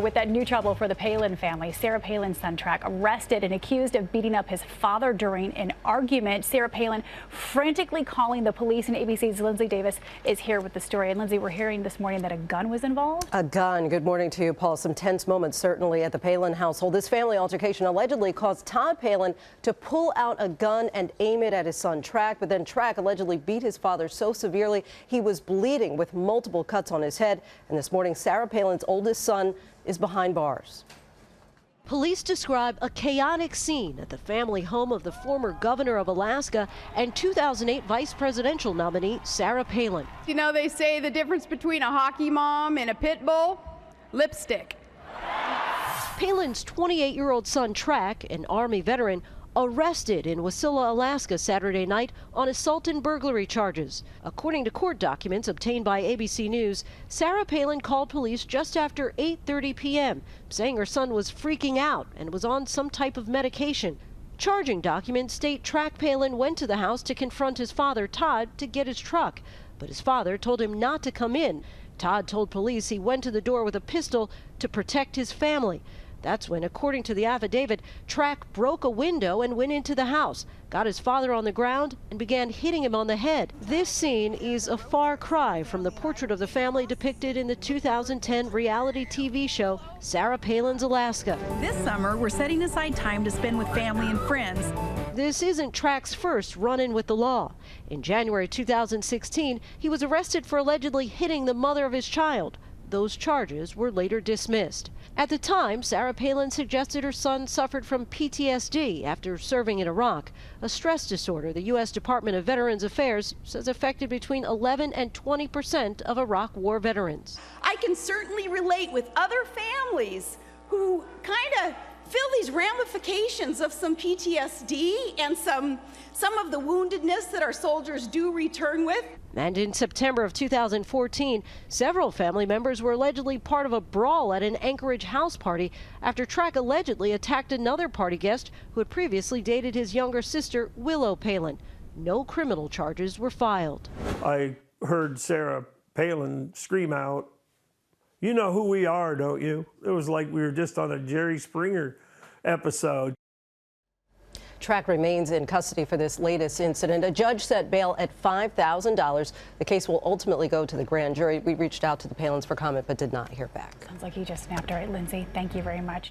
With that new trouble for the Palin family, Sarah Palin's son Track arrested and accused of beating up his father during an argument. Sarah Palin frantically calling the police, and ABC's Lindsay Davis is here with the story. And Lindsay, we're hearing this morning that a gun was involved. A gun. Good morning to you, Paul. Some tense moments certainly at the Palin household. This family altercation allegedly caused Todd Palin to pull out a gun and aim it at his son Track, but then Track allegedly beat his father so severely he was bleeding with multiple cuts on his head. And this morning, Sarah Palin's oldest son is behind bars. Police describe a chaotic scene at the family home of the former governor of Alaska and 2008 vice presidential nominee Sarah Palin. You know, they say the difference between a hockey mom and a pit bull? Lipstick. Palin's 28-year-old son Track, an Army veteran, arrested in Wasilla, Alaska Saturday night on assault and burglary charges. According to court documents obtained by ABC News, Sarah Palin called police just after 8:30 p.m., saying her son was freaking out and was on some type of medication. Charging documents state Track Palin went to the house to confront his father, Todd, to get his truck, but his father told him not to come in. Todd told police he went to the door with a pistol to protect his family. That's when, according to the affidavit, Track broke a window and went into the house, got his father on the ground, and began hitting him on the head. This scene is a far cry from the portrait of the family depicted in the 2010 reality TV show, Sarah Palin's Alaska. This summer, we're setting aside time to spend with family and friends. This isn't Track's first run-in with the law. In January 2016, he was arrested for allegedly hitting the mother of his child. Those charges were later dismissed. At the time, Sarah Palin suggested her son suffered from PTSD after serving in Iraq, a stress disorder the U.S. Department of Veterans Affairs says affected between 11 and 20% of Iraq War veterans. I can certainly relate with other families who kind of feel these ramifications of some PTSD and some of the woundedness that our soldiers do return with. And in September of 2014, several family members were allegedly part of a brawl at an Anchorage house party after Track allegedly attacked another party guest who had previously dated his younger sister, Willow Palin. No criminal charges were filed. I heard Sarah Palin scream out, "You know who we are, don't you?" It was like we were just on a Jerry Springer episode. Track remains in custody for this latest incident. A judge set bail at $5,000. The case will ultimately go to the grand jury. We reached out to the Palins for comment but did not hear back. Sounds like you just snapped. All right, Lindsay, thank you very much.